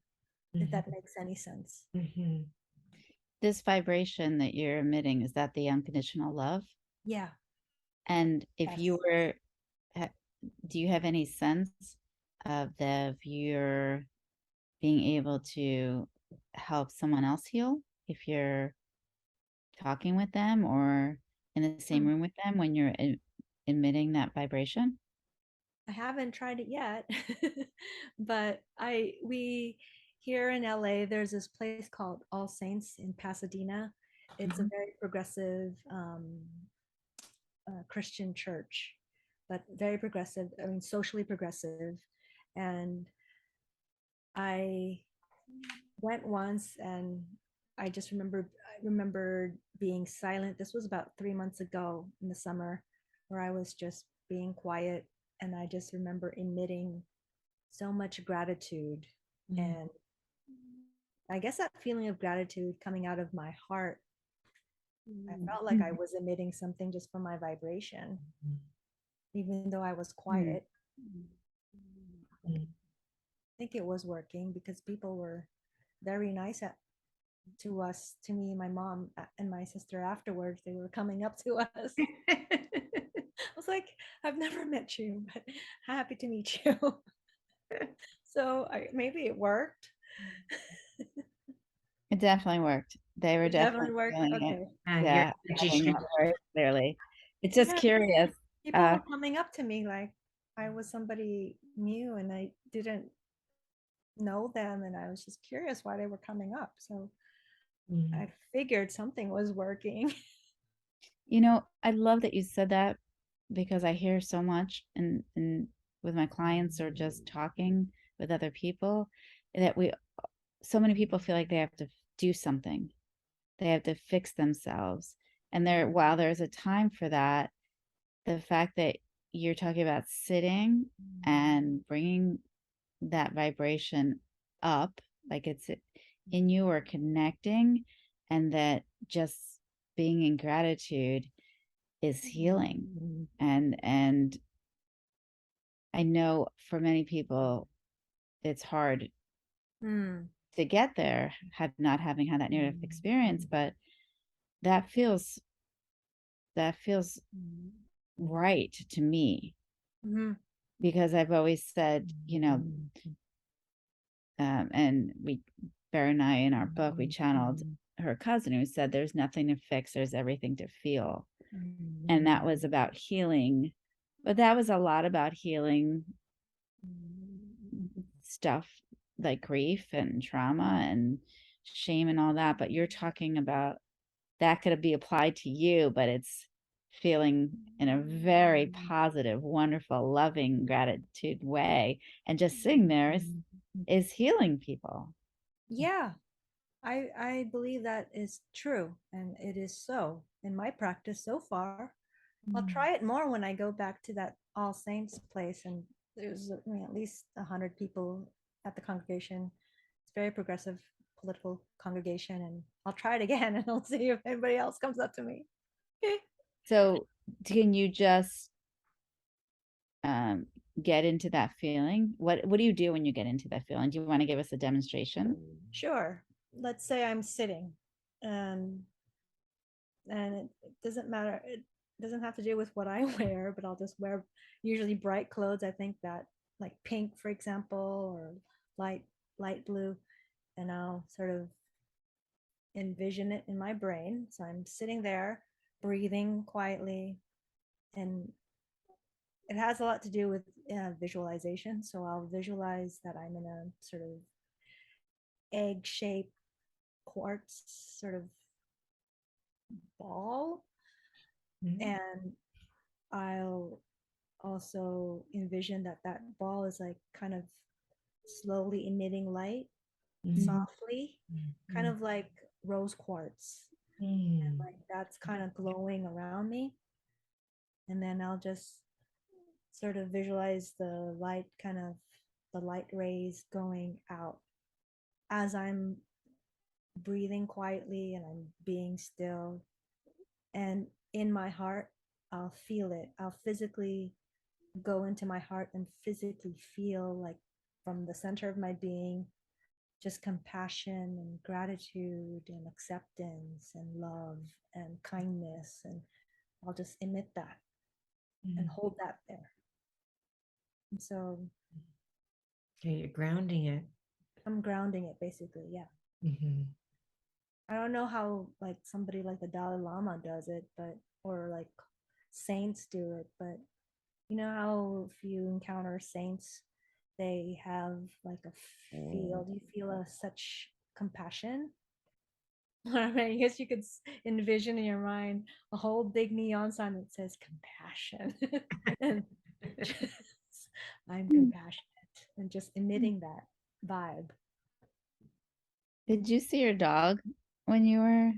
if that makes any sense. This vibration that you're emitting, is that the unconditional love? Yeah. And if you Yes. were, do you have any sense of your being able to help someone else heal if you're talking with them or in the same room with them when you're emitting that vibration? I haven't tried it yet, but we here in LA, there's this place called All Saints in Pasadena. It's a very progressive Christian church, but very progressive. I mean, socially progressive. And I went once, and I just remember being silent. This was about 3 months ago in the summer, where I was just being quiet, and I just remember emitting so much gratitude. And I guess that feeling of gratitude coming out of my heart, I felt like I was emitting something just from my vibration, even though I was quiet. I think it was working because people were very nice to us, to me and my mom and my sister afterwards. They were coming up to us. I was like, I've never met you, but happy to meet you. So maybe it worked. It definitely worked. They were It definitely definitely worked. feeling it. Okay. Yeah, having it very clearly. It's just Yeah, curious. people were coming up to me like I was somebody new and I didn't know them, and I was just curious why they were coming up. So I figured something was working. You know, I love that you said that because I hear so much in with my clients or just talking with other people that so many people feel like they have to do something. They have to fix themselves. And while there's a time for that, the fact that you're talking about sitting and bringing that vibration up, like it's in you or connecting, and that just being in gratitude is healing. And I know for many people it's hard to get there, not having had that near-death experience, but that feels right to me. Because I've always said, and Berit and I, in our book, we channeled her cousin who said, there's nothing to fix, there's everything to feel. And that was about healing, but that was a lot about healing stuff like grief and trauma and shame and all that. But you're talking about that could be applied to you, but it's feeling in a very positive, wonderful, loving gratitude way. And just sitting there is healing people. Yeah, I believe that is true, and it is so in my practice so far. I'll try it more when I go back to that All Saints place, and there's at least 100 people at the congregation. It's very progressive political congregation, and I'll try it again, and I'll see if anybody else comes up to me. So can you just get into that feeling? What do you do when you get into that feeling? Do you want to give us a demonstration? Sure. Let's say I'm sitting, and it doesn't matter. It doesn't have to do with what I wear, but I'll just wear usually bright clothes. I think that like pink, for example, or light blue, and I'll sort of envision it in my brain. So I'm sitting there, breathing quietly, and it has a lot to do with visualization. So I'll visualize that I'm in a sort of egg-shaped quartz sort of ball, and I'll also envision that ball is like kind of slowly emitting light softly, kind of like rose quartz, and like that's kind of glowing around me. And then I'll just sort of visualize the light rays going out as I'm breathing quietly and I'm being still. And in my heart, I'll feel it. I'll physically go into my heart and physically feel, like, from the center of my being, just compassion and gratitude and acceptance and love and kindness. And I'll just emit that and hold that there. And so Okay, you're grounding it. I'm grounding it basically. Yeah. Mhm. I don't know how like somebody like the Dalai Lama does it, but or like saints do it, but you know how if you encounter saints, they have like a field, you feel a such compassion. I mean, I guess you could envision in your mind a whole big neon sign that says compassion. And just, I'm compassionate and just emitting that vibe. Did you see your dog when you were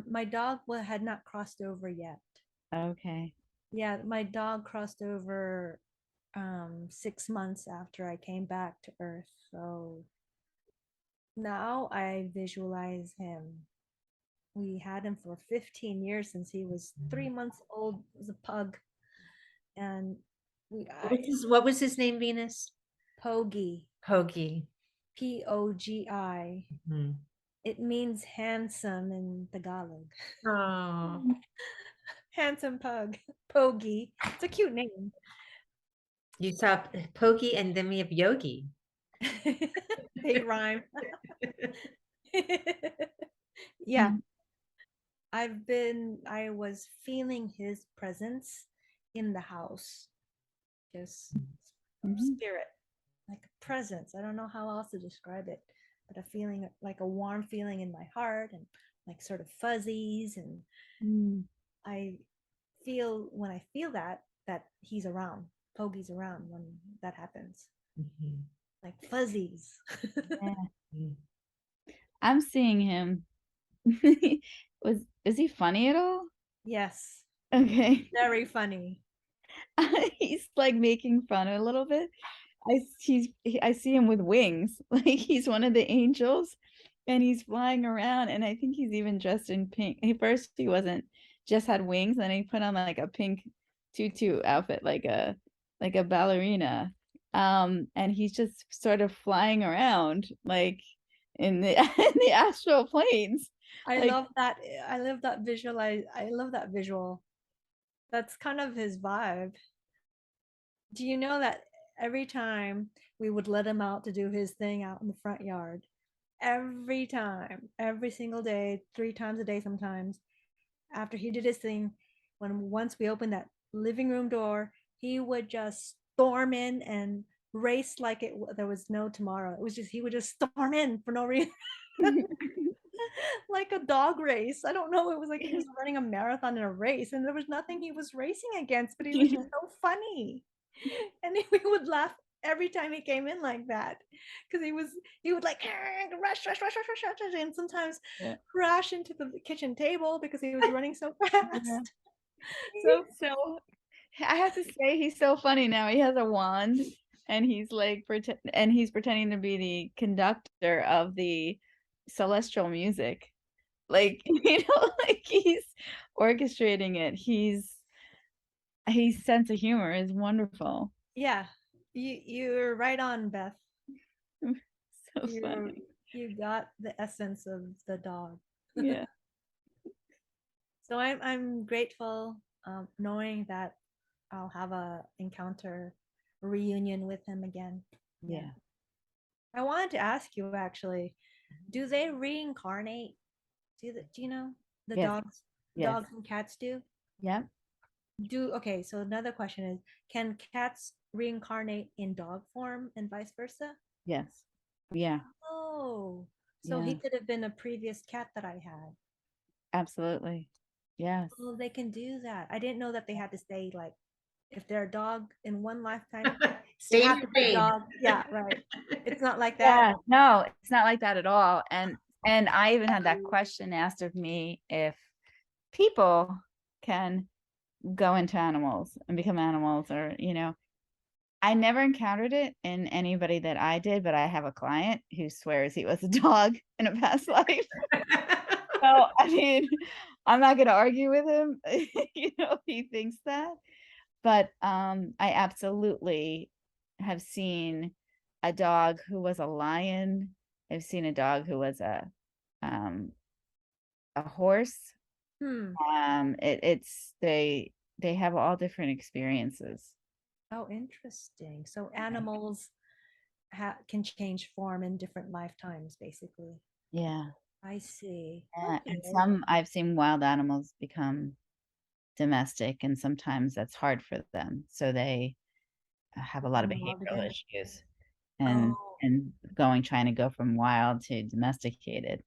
My dog had not crossed over yet. okay? Yeah, my dog crossed over 6 months after I came back to Earth. So now I visualize him. We had him for 15 years since he was 3 months old as a pug. And What was his name, Venus? Pogi, Pogi. Pogi. Mhm. It means handsome in Tagalog. Oh, Handsome pug, Pogi. It's a cute name. you saw Pogi and then we have Yogi. They rhyme. Yeah, I was feeling his presence in the house. Just Mhm. spirit, like a presence. I don't know how else to describe it, but a feeling like a warm feeling in my heart and like sort of fuzzies. And Mm. I feel when I feel that he's around, Pogi's around when that happens, Mhm. like fuzzies. Yeah. Mhm. I'm seeing him. Is he funny at all? Yes, Okay. very funny. He's like making fun a little bit. I see him with wings. Like he's one of the angels and he's flying around and I think he's even dressed in pink. At first he wasn't, just had wings, and he put on like a pink tutu outfit like a ballerina. And he's just sort of flying around like in the in the astral planes. I Like love that. I love that I love that visual. That's kind of his vibe. Do you know that every time we would let him out to do his thing out in the front yard, every time, every single day, 3 times a day sometimes, after he did his thing, when once we opened that living room door, he would just storm in and race like there was no tomorrow. It was just he would just storm in for no reason. Like a dog race. I don't know. It was like he was running a marathon in a race, and there was nothing he was racing against, but he was just so funny. And we would laugh every time he came in like that, because he would like rush, and sometimes yeah. crash into the kitchen table because he was running so Yeah. fast. So So I have to say he's so funny now. He has a wand and he's like he's pretending to be the conductor of the celestial music. Like, like he's orchestrating it. His sense of humor is wonderful. yeah, you're right on, Beth. So You funny. you got the essence of the dog. Yeah. So I'm grateful, knowing that I'll have a encounter reunion with him again. Yeah. I wanted to ask you actually, do they reincarnate? Do you know the Yes. Yes. dogs and cats do? Yeah. Okay, so another question is, can cats reincarnate in dog form and vice versa? Yes. Yeah. Oh, so he Yeah. could have been a previous cat that I had. Absolutely. Yes. Oh, they can do that. I didn't know that they had to stay like, if they're a dog in one lifetime, they Stay in have your to be lane. dog. Yeah, right. It's not like that. Yeah, no, it's not like that at all. And I even had that question asked of me if people can go into animals and become animals, or I never encountered it in anybody that I did, but I have a client who swears he was a dog in a past life. So I mean, I'm not gonna argue with him, he thinks that. But I absolutely have seen a dog who was a lion. I've seen a dog who was a horse. Hmm. It's they have all different experiences. Oh, interesting. So animals can change form in different lifetimes, basically. Yeah. I see. And Okay. some I've seen wild animals become domestic, and sometimes that's hard for them. So they have a lot of Become wild behavioral again. issues and Oh. trying to go from wild to domesticated.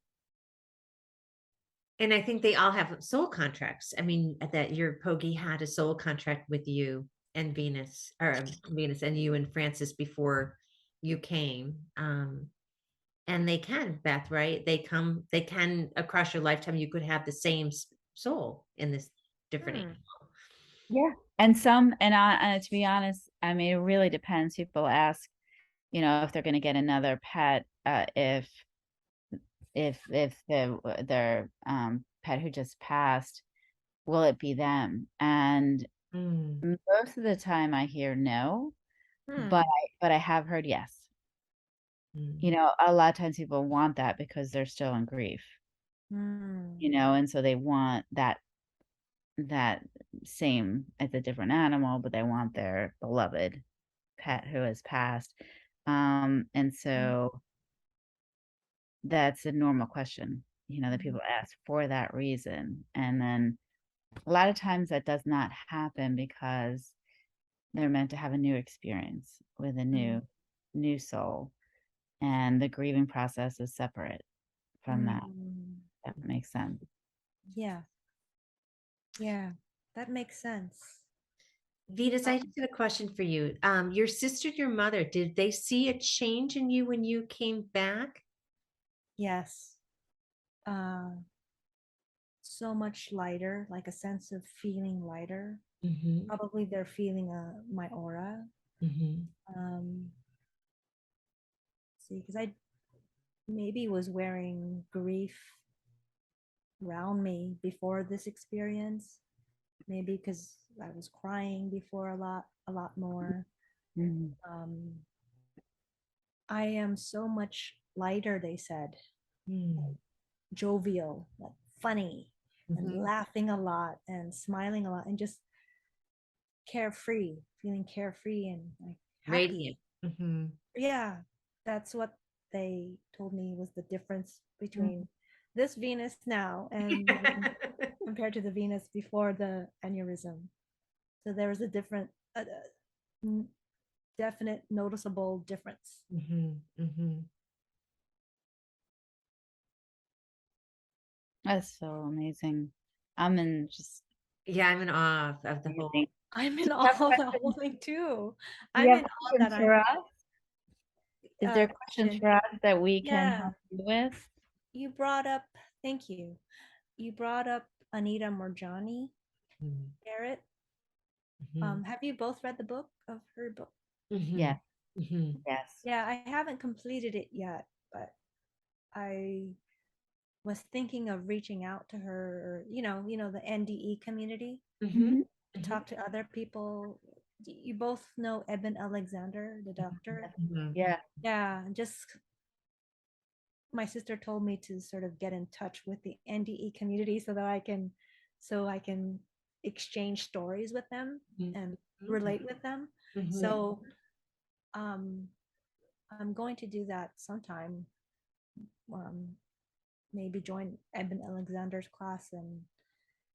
And I think they all have soul contracts. I mean, that your Pogi had a soul contract with you and Venus, or Venus and you and Francis before you came. And they can, Beth, right? They can across your lifetime, you could have the same soul in this different Hmm. animal. Yeah. And some, and to be honest, I mean, it really depends. People ask, you know, if they're going to get another pet, if their pet who just passed, will it be them? And Mm, most of the time I hear no, Hmm. but I have heard yes. mm, You know, a lot of times people want that because they're still in grief, Hmm. you know, and so they want that same, it's a different animal, but they want their beloved pet who has passed. And so that's a normal question, you know, that people ask for that reason. And then a lot of times that does not happen because they're meant to have a new experience with a new soul. And the grieving process is separate from that. Hmm. That makes sense. Yeah. Yeah. That makes sense. Venus, I just have a question for you. Your sister, your mother, did they see a change in you when you came back? Yes. Uh, so much lighter, like a sense of feeling lighter. Mm-hmm, Probably they're feeling my aura. mm-hmm, Um, see, because I maybe was wearing grief around me before this experience. Maybe because I was crying before a lot more. Mhm. I am so much lighter, they said, mm, jovial, like funny, and mm-hmm. laughing a lot and smiling a lot and just carefree, feeling carefree and like Radiant. happy. Mm-hmm. Yeah, that's what they told me was the difference Mhm. between this Venus now and the Venus compared to the Venus before the aneurysm. So there was a definite, noticeable difference. Mm-hmm, mm-hmm. That's so amazing. I'm in just Yeah, I'm in awe of the whole. amazing. I'm Do in you have awe of the whole questions? thing too. Do you I'm have in awe that questions for I'm us? Is there questions question. for us that we can Yeah, help you with? you brought up, thank you. You brought up Anita Morjani Mm-hmm, Barrett. mm-hmm, Have you both read the book of her book? mm-hmm, Yes, mm-hmm, yes. Yeah, I haven't completed it yet, but I was thinking of reaching out to her, or the NDE community mm-hmm, Mhm. to talk to other people. You both know Eben Alexander, the doctor. mm-hmm. Yeah. Yeah, just my sister told me to sort of get in touch with the NDE community so I can exchange stories with them and relate with them. Mm-hmm. So um, I'm going to do that sometime. Um, maybe join Eben Alexander's class and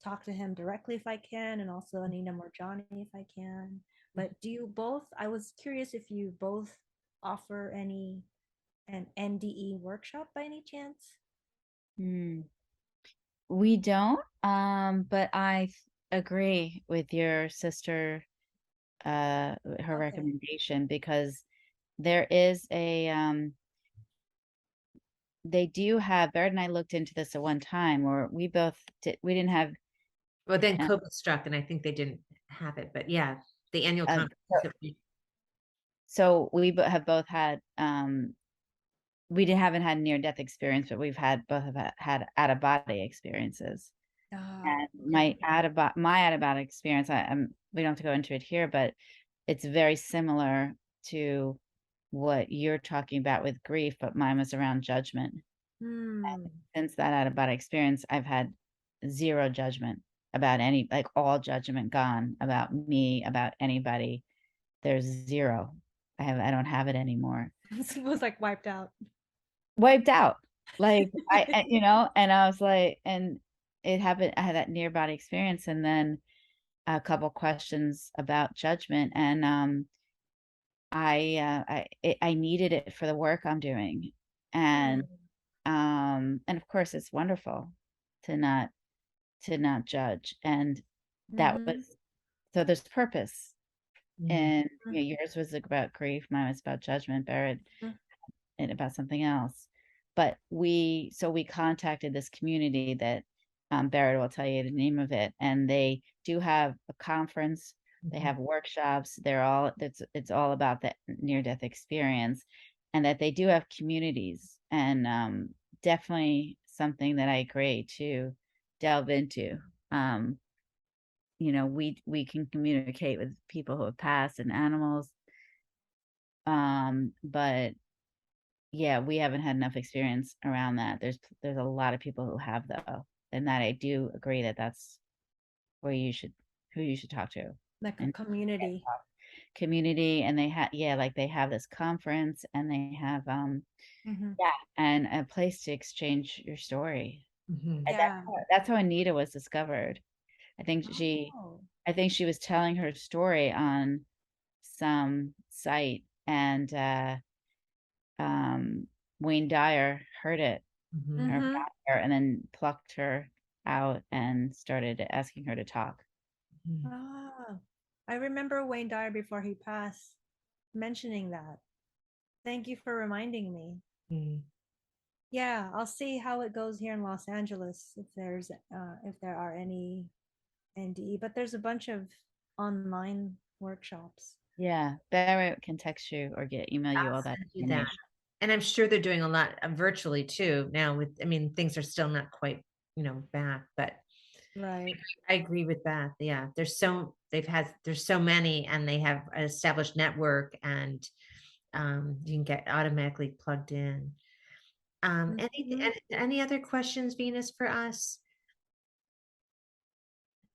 talk to him directly if I can, and also Anina Morjani if I can. But do you both? I was curious if you both offer an NDE workshop by any chance. Mm. We don't, but agree with your sister, her Okay. recommendation, because there is they do have, Barrett and I looked into this at one time, or we didn't have, Well, then uh, COVID struck, and I think they didn't have it. But yeah, the annual uh, conference. so we have both had, we haven't had near death experience, but both have had out of body experiences. Ah, And okay. my out of body experience, we don't have to go into it here, but it's very similar to what you're talking about with grief, but mine was around judgment. Hmm. Since that out of body experience, I've had zero judgment about like all judgment gone about me, about anybody. There's zero. I don't have it anymore. It was like wiped out. Wiped out. Like you know, and I was like, and it happened. I had that near body experience, and then a couple questions about judgment, and I needed it for the work I'm doing, and of course it's wonderful to not judge, and that was, Mhm. so there's purpose, and Mhm. you know, yours was about grief, mine was about judgment, Berit, Mhm. and about something else. But we contacted this community that Berit will tell you the name of it, and they do have a conference. They have workshops. It's all about the near death experience, and that they do have communities, and definitely something that I agree to delve into. Um, you know, we can communicate with people who have passed and animals, but yeah, we haven't had enough experience around that. There's a lot of people who have, though, and that I do agree that that's where who you should talk to. Like a And community. community, and they have, yeah, like they have this conference, and they have Mhm. yeah, and a place to exchange your story. And Yeah. that's how Anita was discovered. I think Oh. she was telling her story on some site, and Wayne Dyer heard it, or Mhm. found Mhm. her, and then plucked her out and started asking her to talk. Ah, I remember Wayne Dyer before he passed mentioning that. Thank you for reminding me. Mhm. Yeah, I'll see how it goes here in Los Angeles if there are any NDE, but there's a bunch of online workshops. Yeah, Barrett can text you or email you I'll all that send you that. information. And I'm sure they're doing a lot virtually too now with, I mean, things are still not quite, back, but Right. I agree with Beth. Yeah. There's so many and they have an established network and you can get automatically plugged in. Mhm. Any other questions, Venus, for us?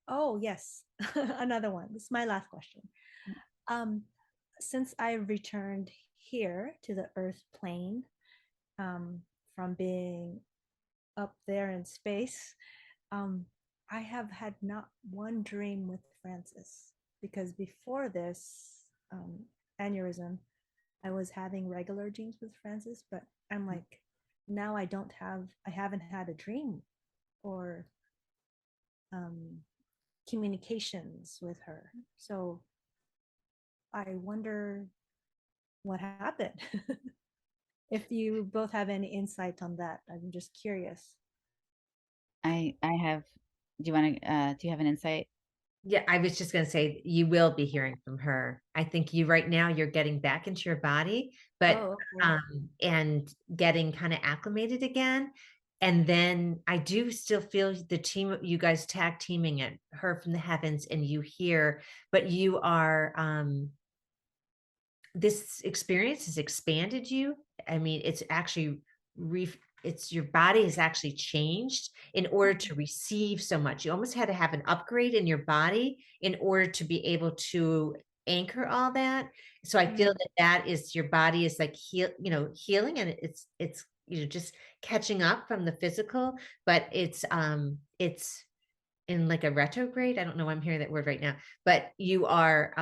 Oh, yes. Another one. This is my last question. Um, since I returned here to the Earth plane, um, from being up there in space, um, I have had not one dream with Francis, because before this aneurysm, I was having regular dreams with Francis, but I'm like, now I haven't had a dream or um, communications with her. So I wonder what happened. If you both have any insight on that, I'm just curious. I have. Do you want to? Do you have an insight? Yeah, I was just going to say you will be hearing from her. I think you right now you're getting back into your body, but Oh, okay. and getting kind of acclimated again. And then I do still feel the team, you guys tag teaming it, her from the heavens and you here, but you are this experience has expanded you. I mean, it's actually it's your body has actually changed in order to receive so much. You almost had to have an upgrade in your body in order to be able to anchor all that. So I feel Mm, that that is your body is like healing and it's just catching up from the physical, but it's in like a retrograde. I don't know why I'm hearing that word right now, but you are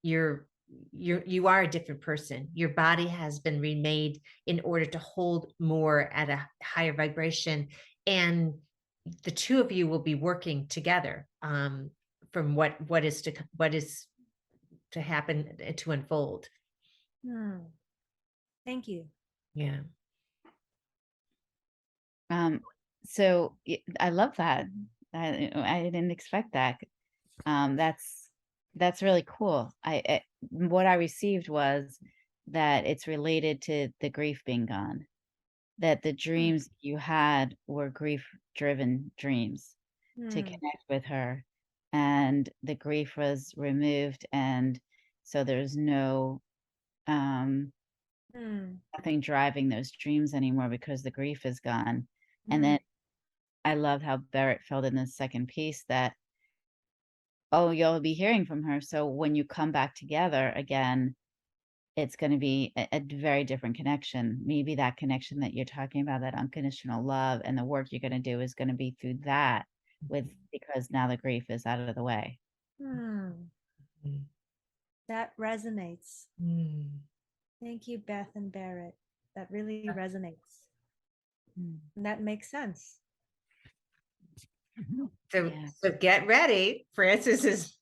you're you are a different person. Your body has been remade in order to hold more at a higher vibration, and the two of you will be working together from what is to happen to unfold. hmm. Thank you. Yeah. So I love that. I didn't expect that. That's really cool. What I received was that it's related to the grief being gone. That the Hmm. dreams you had were grief-driven dreams to Hmm. connect with her, and the grief was removed, and so there's um Hmm. nothing driving those dreams anymore because the grief is gone. And Hmm. then I love how Barrett filled in the second piece that, oh, you'll be hearing from her. So when you come back together again, it's going to be a very different connection. Maybe that connection that you're talking about, that unconditional love, and the work you're going to do is going to be through that, with because now the grief is out of the way. Mm. That resonates. Mm. Thank you, Beth and Berit. That really resonates. Mm. And that makes sense. So, Yeah. so get ready. Francis is.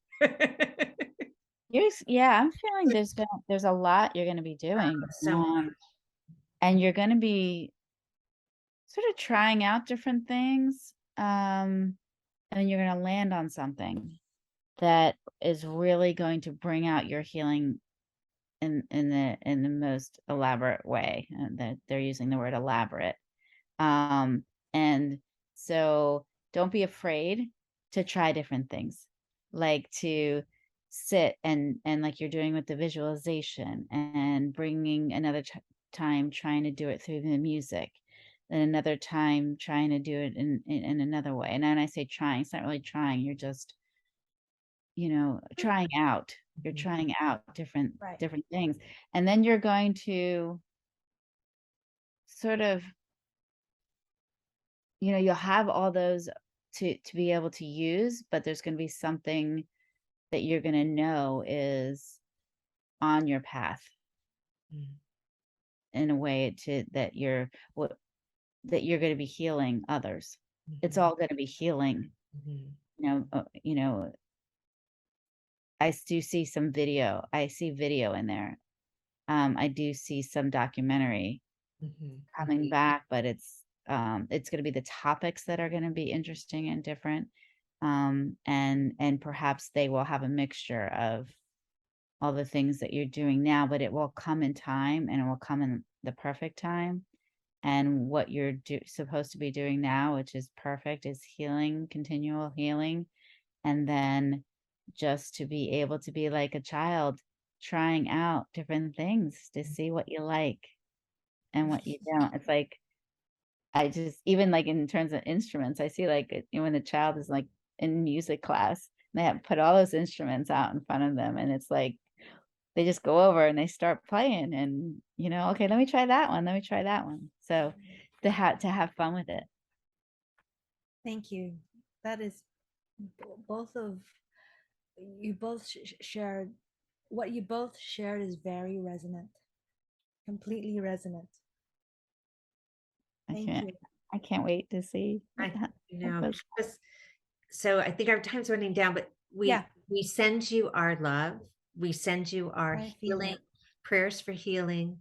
Yeah, I'm feeling there's a lot you're going to be doing. So much. And you're going to be sort of trying out different things. And then you're going to land on something that is really going to bring out your healing in the most elaborate way. And that they're using the word elaborate. And so don't be afraid to try different things, like to sit and like you're doing with the visualization, and bringing another time trying to do it through the music, and another time trying to do it in another way. And when I say trying, it's not really trying, you're just, trying out. You're trying out different Right. different things. And then you're going to sort of, you'll have all those to be able to use, but there's going to be something that you're going to know is on your path, in a way that you're going to be healing others. It's all going to be healing. I do see some video. I see video in there. I do see some documentary coming back, but it's going to be the topics that are going to be interesting and different. And perhaps they will have a mixture of all the things that you're doing now, but it will come in time, and it will come in the perfect time. And what you're supposed to be doing now, which is perfect, is healing, continual healing. And then just to be able to be like a child, trying out different things to see what you like and what you don't. It's like, I just, even like in terms of instruments, I see like when the child is like in music class, they have put all those instruments out in front of them, and it's like they just go over and they start playing, and okay, let me try that one, let me try that one. So to have fun with it. Thank you. That is both of you both shared. What you both shared is very resonant, completely resonant. Thank you. I can't wait to see. So I think our time's running down, but we send you our love. We send you our healing prayers for healing.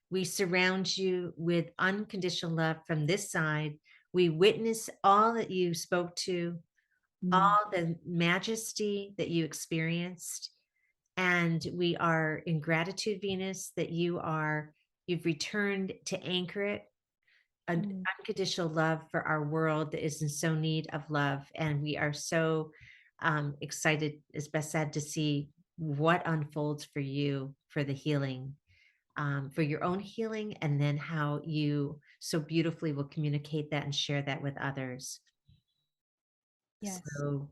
We surround you with unconditional love from this side. We witness all that you spoke to, all the majesty that you experienced. And we are in gratitude, Venus, that you've returned to anchor it, an unconditional love for our world that is in so need of love. And we are so excited, as Beth said, to see what unfolds for you for the healing, for your own healing, and then how you so beautifully will communicate that and share that with others. Yes. So